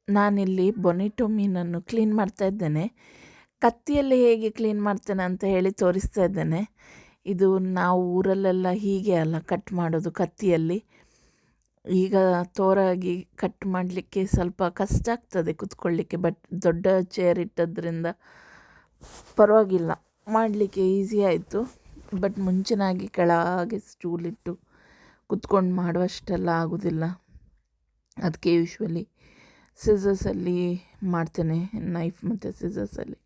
ನಾನಿಲ್ಲಿ ಬೊನಿಟೊ ಮೀನನ್ನು ಕ್ಲೀನ್ ಮಾಡ್ತಾ ಇದ್ದೇನೆ. ಕತ್ತಿಯಲ್ಲಿ ಹೇಗೆ ಕ್ಲೀನ್ ಮಾಡ್ತೇನೆ ಅಂತ ಹೇಳಿ ತೋರಿಸ್ತಾ ಇದ್ದೇನೆ. ಇದು ನಾವು ಊರಲ್ಲೆಲ್ಲ ಹೀಗೆ ಅಲ್ಲ ಕಟ್ ಮಾಡೋದು ಕತ್ತಿಯಲ್ಲಿ. ಈಗ ತೋರಾಗಿ ಕಟ್ ಮಾಡಲಿಕ್ಕೆ ಸ್ವಲ್ಪ ಕಷ್ಟ ಆಗ್ತದೆ ಕೂತ್ಕೊಳ್ಳಿಕ್ಕೆ, ಬಟ್ ದೊಡ್ಡ ಚೇರ್ ಇಟ್ಟದ್ರಿಂದ ಪರವಾಗಿಲ್ಲ, ಮಾಡಲಿಕ್ಕೆ ಈಸಿ ಆಯಿತು. ಬಟ್ ಮುಂಚಿನಾಗಿ ಕೆಳಗೆ ಸ್ಟೂಲಿಟ್ಟು ಕುತ್ಕೊಂಡು ಮಾಡುವಷ್ಟೆಲ್ಲ ಆಗೋದಿಲ್ಲ. ಅದಕ್ಕೆ ಯೂಶ್ವಲಿ ಸಿಸರ್ಸಲ್ಲಿ ಮಾಡ್ತೇನೆ, ನೈಫ್ ಮತ್ತು ಸಿಸರ್ಸಲ್ಲಿ.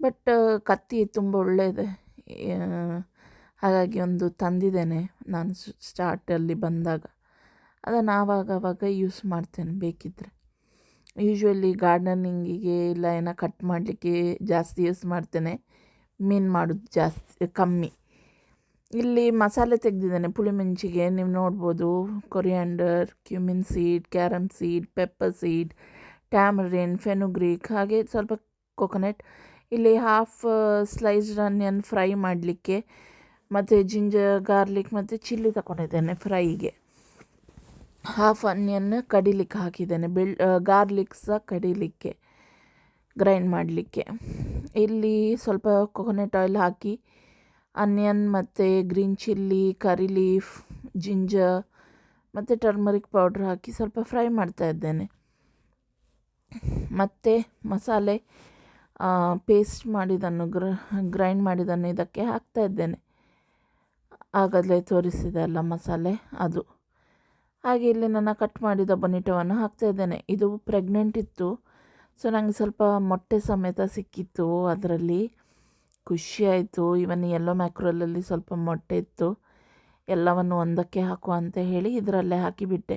ಬಟ್ ಕತ್ತಿ ತುಂಬ ಒಳ್ಳೆಯದೆ, ಹಾಗಾಗಿ ಒಂದು ತಂದಿದ್ದೇನೆ ನಾನು ಸ್ಟಾರ್ಟಲ್ಲಿ ಬಂದಾಗ. ಅದನ್ನು ಆವಾಗ ಯೂಸ್ ಮಾಡ್ತೇನೆ ಬೇಕಿದ್ದರೆ. ಯೂಶ್ವಲಿ ಗಾರ್ಡನಿಂಗಿಗೆ ಇಲ್ಲ ಏನೋ ಕಟ್ ಮಾಡಲಿಕ್ಕೆ ಜಾಸ್ತಿ ಯೂಸ್ ಮಾಡ್ತೇನೆ, ಮೀನು ಮಾಡೋದು ಜಾಸ್ತಿ ಕಮ್ಮಿ. ಇಲ್ಲಿ ಮಸಾಲೆ ತೆಗೆದಿದ್ದೇನೆ ಪುಳಿಮೆಣಸಿಗೆ. ನೀವು ನೋಡ್ಬೋದು, coriander, cumin seed, carrom seed, pepper seed, tamarind, ಫೆನುಗ್ರೀಕ್, ಹಾಗೆ ಸ್ವಲ್ಪ ಕೊಕೊನಟ್. ಇಲ್ಲಿ ಹಾಫ್ ಸ್ಲೈಸ್ಡ್ ಆನಿಯನ್ ಫ್ರೈ ಮಾಡಲಿಕ್ಕೆ, ಮತ್ತು ಜಿಂಜರ್, ಗಾರ್ಲಿಕ್ ಮತ್ತು ಚಿಲ್ಲಿ ತಗೊಂಡಿದ್ದೇನೆ ಫ್ರೈಗೆ. ಹಾಫ್ ಆನಿಯನ್ ಕಡಿಲಿಕ್ಕೆ ಹಾಕಿದ್ದೇನೆ, ಗಾರ್ಲಿಕ್ ಸಹ ಕಡಿಲಿಕ್ಕೆ, ಗ್ರೈಂಡ್ ಮಾಡಲಿಕ್ಕೆ. ಇಲ್ಲಿ ಸ್ವಲ್ಪ ಕೊಕೊನಟ್ ಆಯಿಲ್ ಹಾಕಿ ಆನಿಯನ್ ಮತ್ತು ಗ್ರೀನ್ ಚಿಲ್ಲಿ, ಕರಿ ಲೀಫ್, ಜಿಂಜರ್ ಮತ್ತು ಟರ್ಮರಿಕ್ ಪೌಡ್ರ್ ಹಾಕಿ ಸ್ವಲ್ಪ ಫ್ರೈ ಮಾಡ್ತಾ ಇದ್ದೇನೆ. ಮತ್ತು ಮಸಾಲೆ ಪೇಸ್ಟ್ ಮಾಡಿದ್ದನ್ನು ಗ್ರೈಂಡ್ ಮಾಡಿದ್ದನ್ನು ಇದಕ್ಕೆ ಹಾಕ್ತಾ ಇದ್ದೇನೆ. ಆಗಲೇ ತೋರಿಸಿದೆ ಅಲ್ಲ ಮಸಾಲೆ, ಅದು. ಹಾಗೆ ಇಲ್ಲಿ ನನ್ನ ಕಟ್ ಮಾಡಿದ ಬೊನಿಟೊವನ್ನು ಹಾಕ್ತಾ ಇದ್ದೇನೆ. ಇದು ಪ್ರೆಗ್ನೆಂಟ್ ಇತ್ತು, ಸೊ ನನಗೆ ಸ್ವಲ್ಪ ಮೊಟ್ಟೆ ಸಮೇತ ಸಿಕ್ಕಿತ್ತು ಅದರಲ್ಲಿ. ಖುಷಿ ಆಯಿತು. ಇವನ್ ಯೆಲ್ಲೋ ಮ್ಯಾಕ್ರೋಲಲ್ಲಿ ಸ್ವಲ್ಪ ಮೊಟ್ಟೆ ಇತ್ತು, ಎಲ್ಲವನ್ನು ಒಂದಕ್ಕೆ ಹಾಕುವ ಅಂತ ಹೇಳಿ ಇದರಲ್ಲೇ ಹಾಕಿಬಿಟ್ಟೆ.